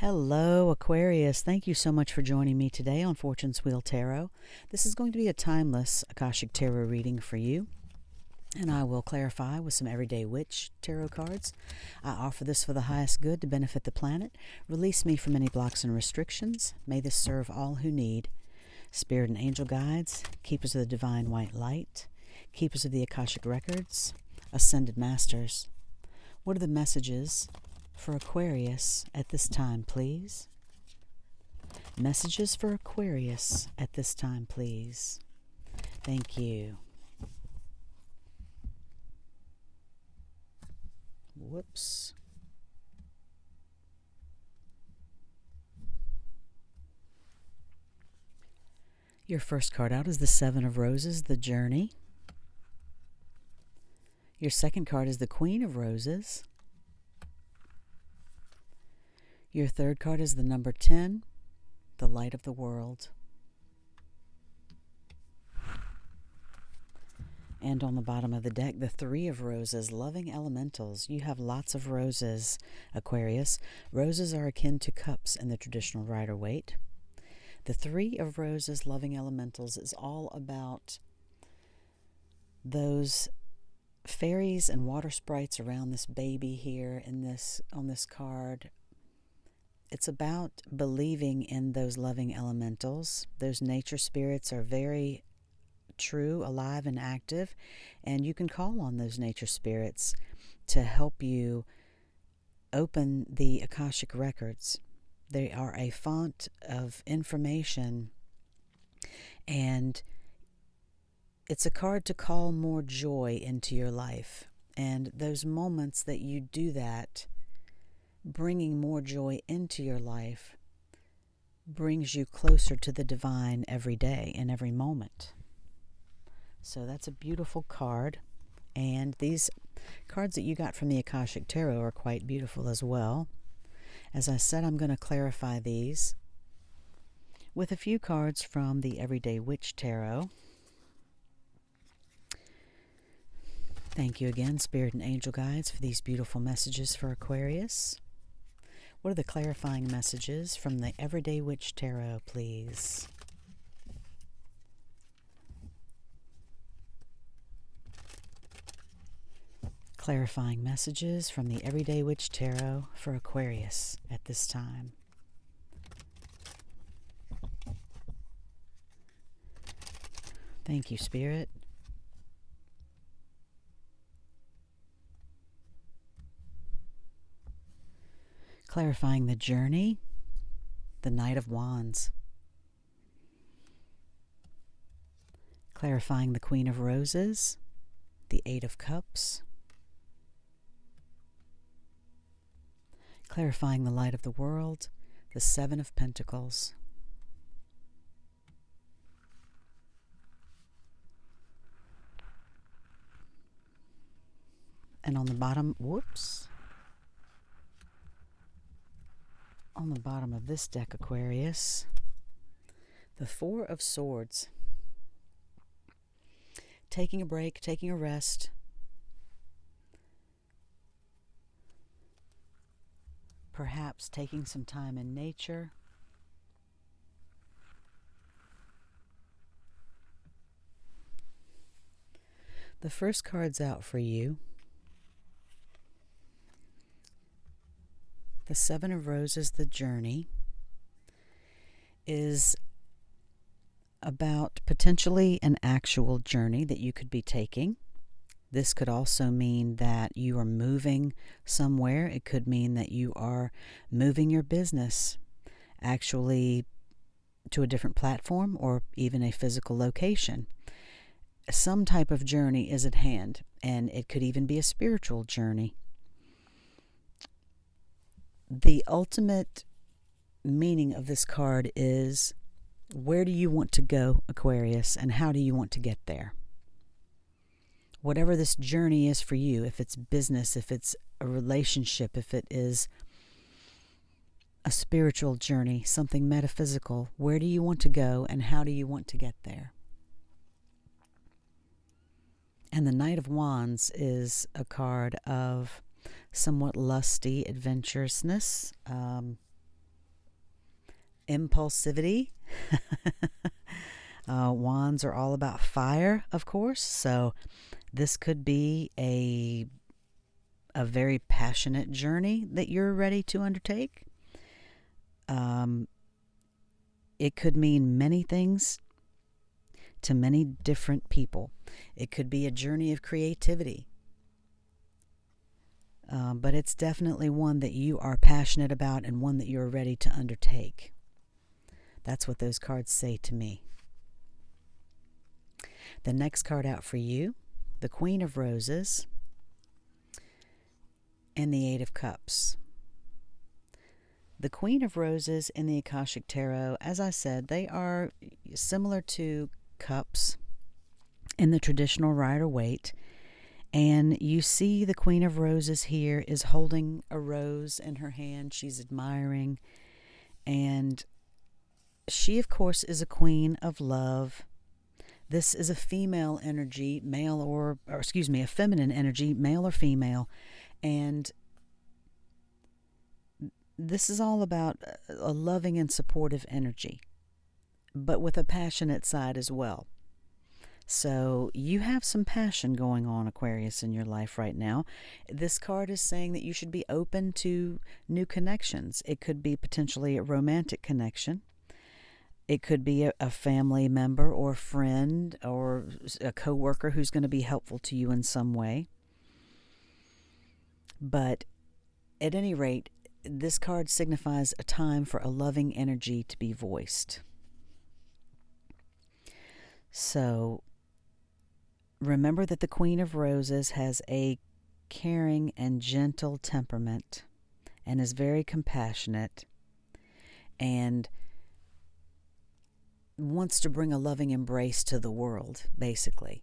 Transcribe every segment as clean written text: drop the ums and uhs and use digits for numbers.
Hello, Aquarius. Thank you so much for joining me today on Fortune's Wheel Tarot. This is going to be a timeless Akashic Tarot reading for you, and I will clarify with some Everyday Witch tarot cards. I offer this for the highest good to benefit the planet. Release me from any blocks and restrictions. May this serve all who need. Spirit and angel guides, keepers of the divine white light, keepers of the Akashic records, ascended masters. What are the messages for Aquarius at this time, please? Messages for Aquarius at this time, please. Thank you. Whoops. Your first card out is the Seven of Roses, the Journey. Your second card is the Queen of Roses. Your third card is the number 10, the Light of the World. And on the bottom of the deck, the Three of Roses, Loving Elementals. You have lots of roses, Aquarius. Roses are akin to cups in the traditional Rider-Waite. The Three of Roses, Loving Elementals is all about those fairies and water sprites around this baby here on this card. It's about believing in those loving elementals. Those nature spirits are very true, alive, and active, and you can call on those nature spirits to help you open the Akashic records. They are a font of information, and it's a card to call more joy into your life. And those moments that you do that, bringing more joy into your life, brings you closer to the divine every day and every moment. So that's a beautiful card. And these cards that you got from the Akashic Tarot are quite beautiful as well. As I said, I'm going to clarify these with a few cards from the Everyday Witch Tarot. Thank you again, Spirit and Angel Guides, for these beautiful messages for Aquarius. What are the clarifying messages from the Everyday Witch Tarot, please? Clarifying messages from the Everyday Witch Tarot for Aquarius at this time. Thank you, Spirit. Clarifying the Journey, the Knight of Wands. Clarifying the Queen of Roses, the Eight of Cups. Clarifying the Light of the World, the Seven of Pentacles. And on the bottom, on the bottom of this deck, Aquarius, the Four of Swords. Taking a break, taking a rest. Perhaps taking some time in nature. The first card's out for you. The Seven of Roses, the Journey, is about potentially an actual journey that you could be taking. This could also mean that you are moving somewhere. It could mean that you are moving your business actually to a different platform or even a physical location. Some type of journey is at hand, and it could even be a spiritual journey. The ultimate meaning of this card is, where do you want to go, Aquarius, and how do you want to get there? Whatever this journey is for you, if it's business, if it's a relationship, if it is a spiritual journey, something metaphysical, where do you want to go and how do you want to get there? And the Knight of Wands is a card of somewhat lusty adventurousness, impulsivity. Wands are all about fire, of course, so this could be a very passionate journey that you're ready to undertake. It could mean many things to many different people. It could be a journey of creativity. But it's definitely one that you are passionate about and one that you're ready to undertake. That's what those cards say to me. The next card out for you, the Queen of Roses and the Eight of Cups. The Queen of Roses in the Akashic Tarot, as I said, they are similar to cups in the traditional Rider-Waite. And you see the Queen of Roses here is holding a rose in her hand. She's admiring. And she, of course, is a queen of love. This is a female energy, a feminine energy, male or female. And this is all about a loving and supportive energy, but with a passionate side as well. So you have some passion going on, Aquarius, in your life right now. This card is saying that you should be open to new connections. It could be potentially a romantic connection. It could be a family member or friend or a coworker who's going to be helpful to you in some way. But at any rate, this card signifies a time for a loving energy to be voiced. So remember that the Queen of Roses has a caring and gentle temperament and is very compassionate and wants to bring a loving embrace to the world, basically.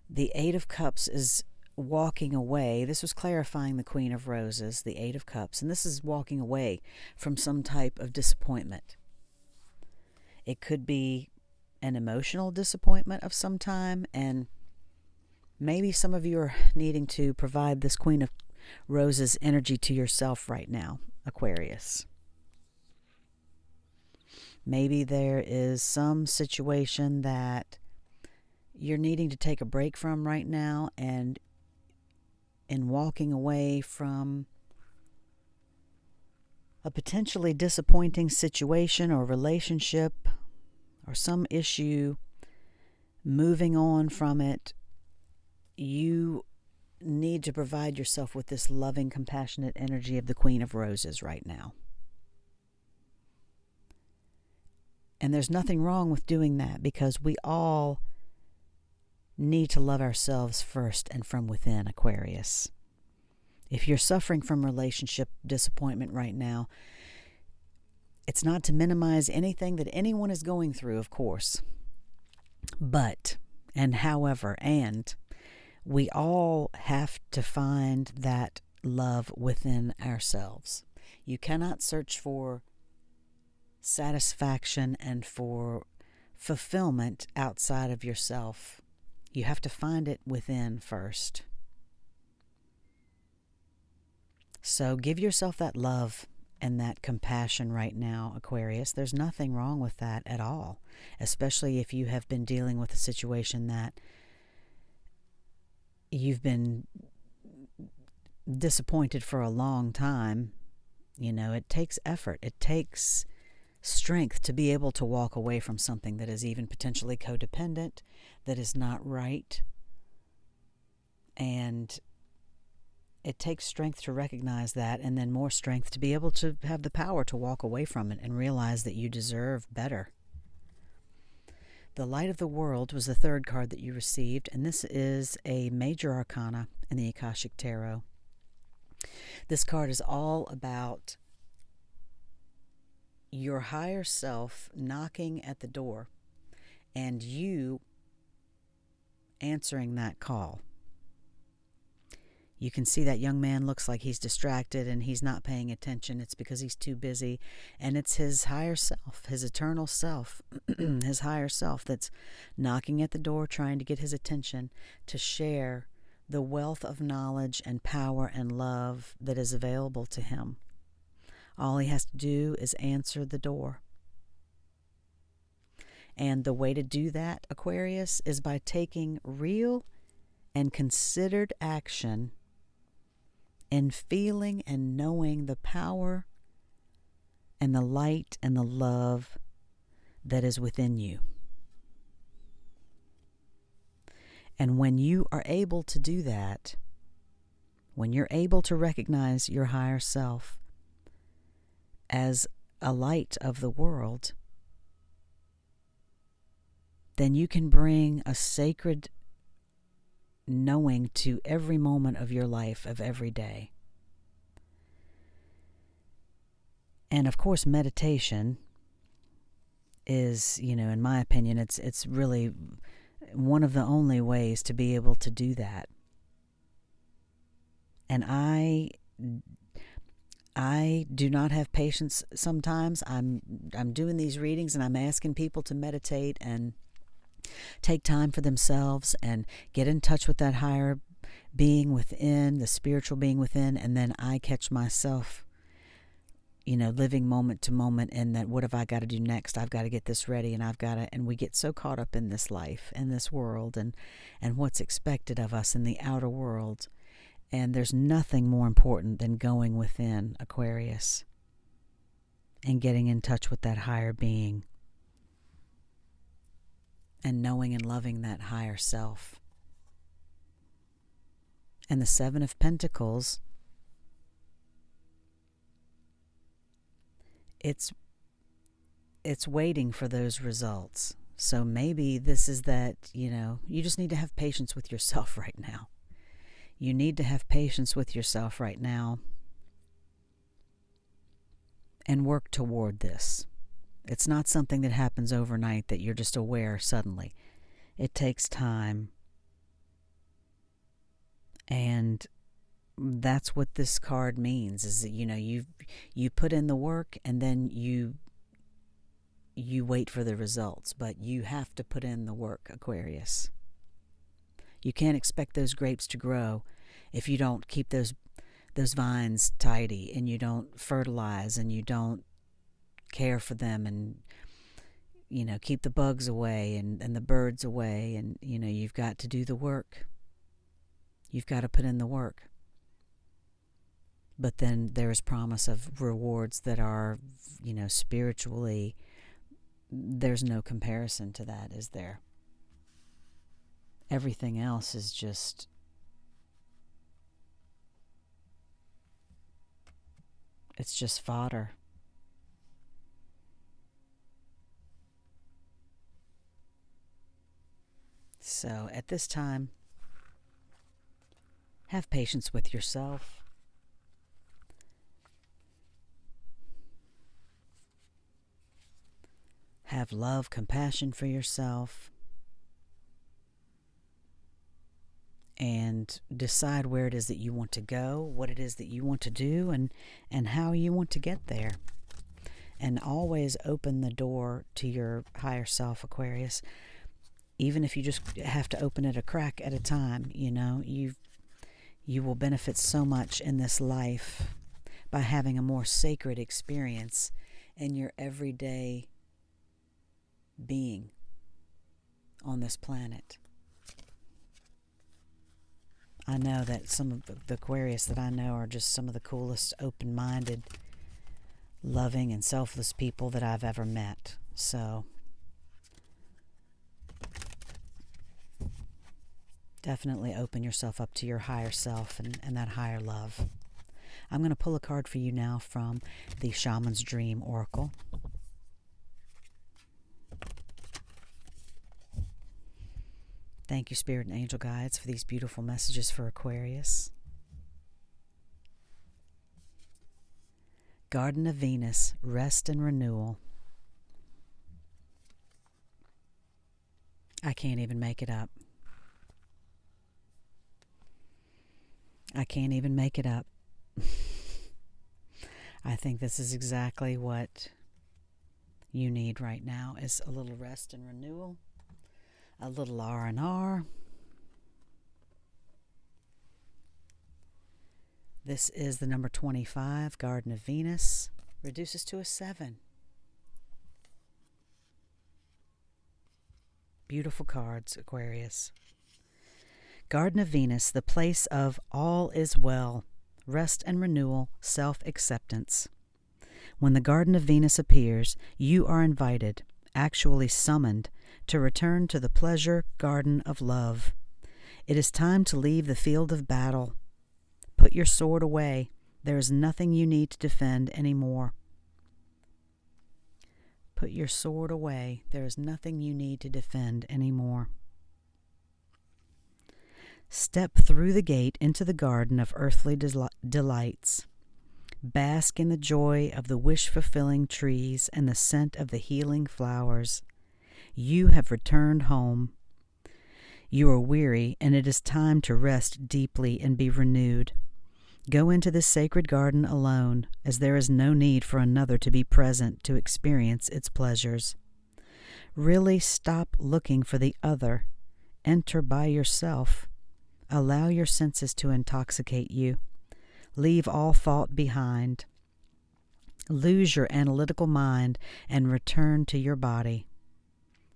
The Eight of Cups is walking away. This was clarifying the Queen of Roses, the Eight of Cups, and this is walking away from some type of disappointment. It could be an emotional disappointment of some time, and maybe some of you are needing to provide this Queen of Roses energy to yourself right now, Aquarius. Maybe there is some situation that you're needing to take a break from right now, and in walking away from a potentially disappointing situation or relationship or some issue, moving on from it, you need to provide yourself with this loving, compassionate energy of the Queen of Roses right now. And there's nothing wrong with doing that, because we all need to love ourselves first and from within, Aquarius. If you're suffering from relationship disappointment right now, it's not to minimize anything that anyone is going through, of course. But, and however, and we all have to find that love within ourselves. You cannot search for satisfaction and for fulfillment outside of yourself. You have to find it within first. So give yourself that love and that compassion right now, Aquarius. There's nothing wrong with that at all, especially if you have been dealing with a situation that you've been disappointed for a long time. You know, it takes effort. It takes strength to be able to walk away from something that is even potentially codependent, that is not right. And it takes strength to recognize that, and then more strength to be able to have the power to walk away from it and realize that you deserve better. The Light of the World was the third card that you received, and this is a major arcana in the Akashic Tarot. This card is all about your higher self knocking at the door and you answering that call. You can see that young man looks like he's distracted and he's not paying attention. It's because he's too busy, and it's his higher self, his eternal self, his higher self that's knocking at the door, trying to get his attention to share the wealth of knowledge and power and love that is available to him. All he has to do is answer the door. And the way to do that, Aquarius, is by taking real and considered action and feeling and knowing the power and the light and the love that is within you. And when you are able to do that, when you're able to recognize your higher self as a light of the world, then you can bring a sacred knowing to every moment of your life, of every day. And of course, meditation is, in my opinion, it's really one of the only ways to be able to do that. And I do not have patience sometimes. I'm doing these readings and I'm asking people to meditate and take time for themselves and get in touch with that higher being within, the spiritual being within, and then I catch myself, living moment to moment in that, what have I got to do next? I've got to get this ready, and we get so caught up in this life, in this world, and what's expected of us in the outer world. And there's nothing more important than going within, Aquarius, and getting in touch with that higher being and knowing and loving that higher self. And the Seven of Pentacles, it's waiting for those results. So maybe this is that, you just need to have patience with yourself right now. You need to have patience with yourself right now and work toward this. It's not something that happens overnight that you're just aware suddenly. It takes time. And that's what this card means, is that, you put in the work and then you wait for the results. But you have to put in the work, Aquarius. You can't expect those grapes to grow if you don't keep those vines tidy, and you don't fertilize, and you don't care for them, and keep the bugs away and the birds away, and you've got to do the work. You've got to put in the work. But then there is promise of rewards that are, spiritually, there's no comparison to that, is there? Everything else is just it's just fodder. So at this time, have patience with yourself. Have love, compassion for yourself. And decide where it is that you want to go, what it is that you want to do, and how you want to get there. And always open the door to your higher self, Aquarius. Even if you just have to open it a crack at a time, you will benefit so much in this life by having a more sacred experience in your everyday being on this planet. I know that some of the Aquarius that I know are just some of the coolest, open-minded, loving, and selfless people that I've ever met. So definitely open yourself up to your higher self and that higher love. I'm going to pull a card for you now from the Shaman's Dream Oracle. Thank you, Spirit and Angel Guides, for these beautiful messages for Aquarius. Garden of Venus, rest and renewal. I can't even make it up. I can't even make it up. I think this is exactly what you need right now, is a little rest and renewal. A little R&R. This is the number 25, Garden of Venus. reduces to a 7. Beautiful cards, Aquarius. Garden of Venus, the place of all is well, rest and renewal, self-acceptance. When the Garden of Venus appears, you are invited, actually summoned, to return to the pleasure garden of love. It is time to leave the field of battle. Put your sword away. There is nothing you need to defend anymore. Put your sword away. There is nothing you need to defend anymore. Step through the gate into the garden of earthly delights. Bask in the joy of the wish-fulfilling trees and the scent of the healing flowers. You have returned home. You are weary, and it is time to rest deeply and be renewed. Go into this sacred garden alone, as there is no need for another to be present to experience its pleasures. Really stop looking for the other. Enter by yourself. Allow your senses to intoxicate you. Leave all thought behind. Lose your analytical mind and return to your body.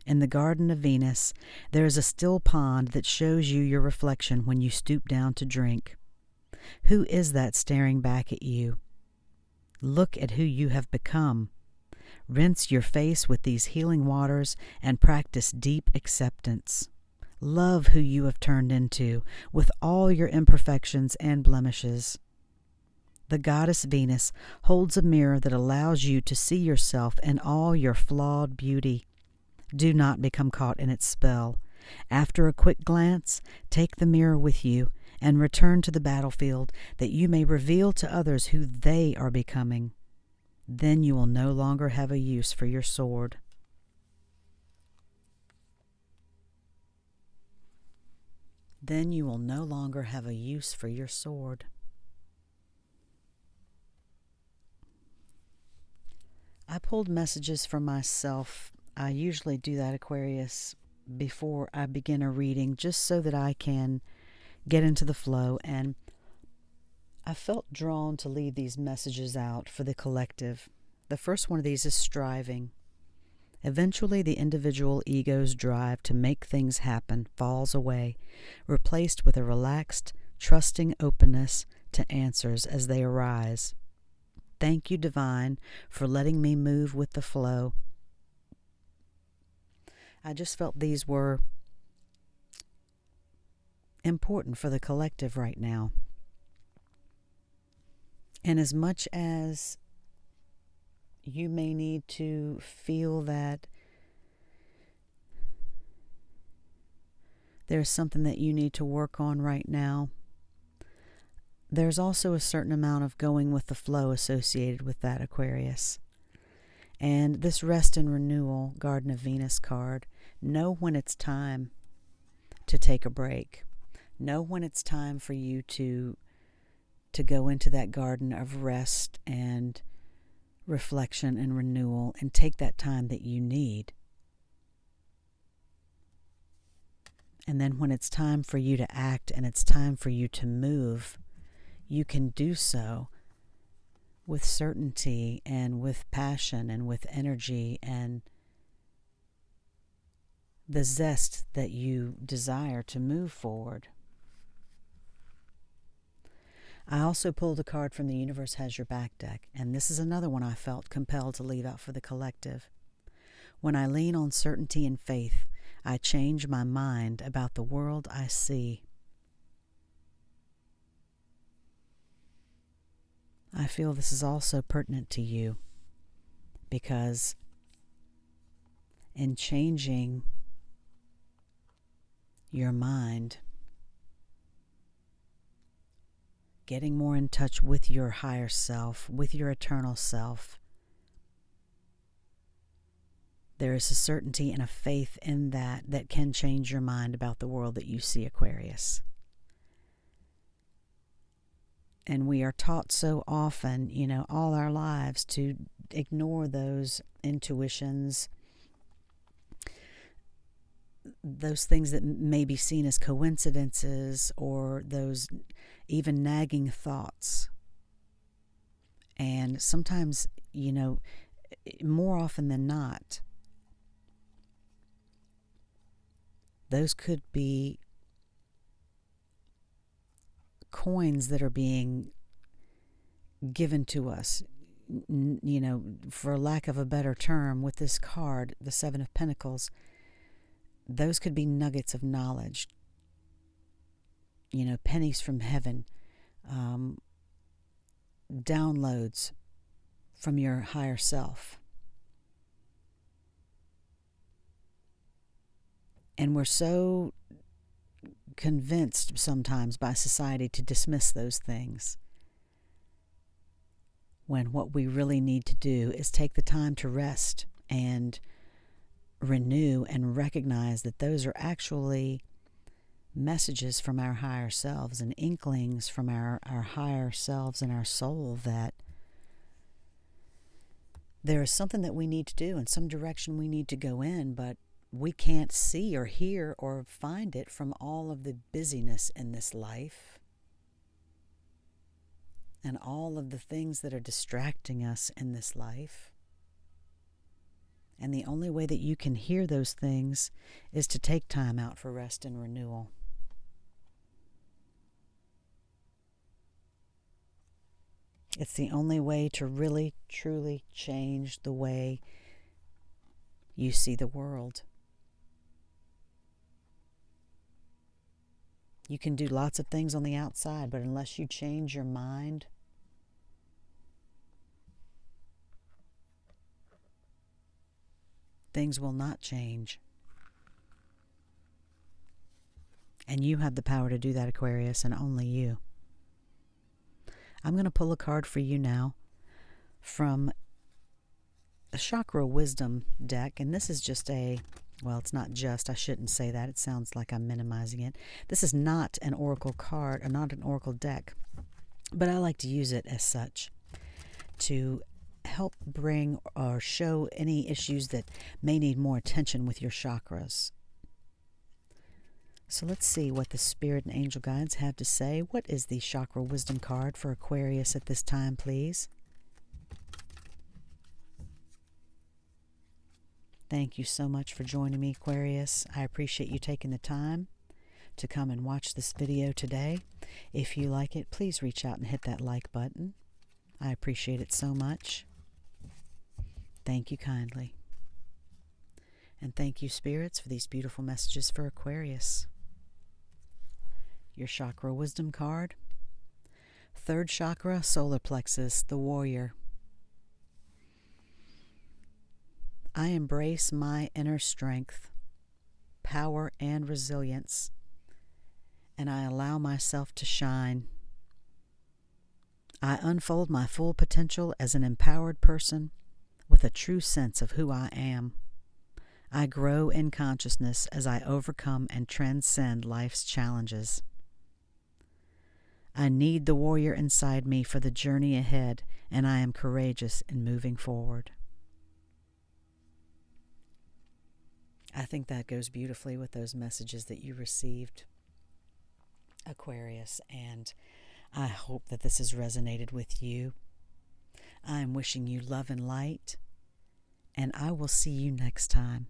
In the Garden of Venus, there is a still pond that shows you your reflection when you stoop down to drink. Who is that staring back at you? Look at who you have become. Rinse your face with these healing waters and practice deep acceptance. Love who you have turned into, with all your imperfections and blemishes. The goddess Venus holds a mirror that allows you to see yourself in all your flawed beauty. Do not become caught in its spell. After a quick glance, take the mirror with you and return to the battlefield that you may reveal to others who they are becoming. Then you will no longer have a use for your sword. Then you will no longer have a use for your sword. I pulled messages from myself. I usually do that, Aquarius, before I begin a reading, just so that I can get into the flow. And I felt drawn to leave these messages out for the collective. The first one of these is striving. Eventually, the individual ego's drive to make things happen falls away, replaced with a relaxed, trusting openness to answers as they arise. Thank you, Divine, for letting me move with the flow. I just felt these were important for the collective right now. And as much as you may need to feel that there's something that you need to work on right now, there's also a certain amount of going with the flow associated with that, Aquarius. And this rest and renewal Garden of Venus card, know when it's time to take a break. Know when it's time for you to go into that garden of rest and reflection and renewal, and take that time that you need. And then when it's time for you to act and it's time for you to move, you can do so with certainty and with passion and with energy and the zest that you desire to move forward. I also pulled a card from the Universe Has Your Back deck, and this is another one I felt compelled to leave out for the collective. When I lean on certainty and faith, I change my mind about the world I see. I feel this is also pertinent to you, because in changing your mind, getting more in touch with your higher self, with your eternal self, there is a certainty and a faith in that can change your mind about the world that you see, Aquarius. And we are taught so often, all our lives, to ignore those intuitions, those things that may be seen as coincidences, or those even nagging thoughts. And And sometimes, more often than not, those could be coins that are being given to us, for lack of a better term, with this card, the Seven of Pentacles. Those could be nuggets of knowledge, pennies from heaven, downloads from your higher self. And we're so convinced sometimes by society to dismiss those things, when what we really need to do is take the time to rest and renew and recognize that those are actually messages from our higher selves and inklings from our higher selves and our soul, that there is something that we need to do and some direction we need to go in, but we can't see or hear or find it from all of the busyness in this life and all of the things that are distracting us in this life. And the only way that you can hear those things is to take time out for rest and renewal. It's the only way to really, truly change the way you see the world. You can do lots of things on the outside, but unless you change your mind, things will not change. And you have the power to do that, Aquarius, and only you. I'm going to pull a card for you now from a Chakra Wisdom deck, and this is just well, it's not just, I shouldn't say that. It sounds like I'm minimizing it. This is not an oracle card, or not an oracle deck, but I like to use it as such to help bring or show any issues that may need more attention with your chakras. So let's see what the spirit and angel guides have to say. What is the Chakra Wisdom card for Aquarius at this time, please? Thank you so much for joining me, Aquarius. I appreciate you taking the time to come and watch this video today. If you like it, please reach out and hit that like button. I appreciate it so much. Thank you kindly. And thank you, spirits, for these beautiful messages for Aquarius. Your Chakra Wisdom card. Third chakra, solar plexus, the warrior. I embrace my inner strength, power, and resilience, and I allow myself to shine. I unfold my full potential as an empowered person with a true sense of who I am. I grow in consciousness as I overcome and transcend life's challenges. I need the warrior inside me for the journey ahead, and I am courageous in moving forward. I think that goes beautifully with those messages that you received, Aquarius, and I hope that this has resonated with you. I am wishing you love and light, and I will see you next time.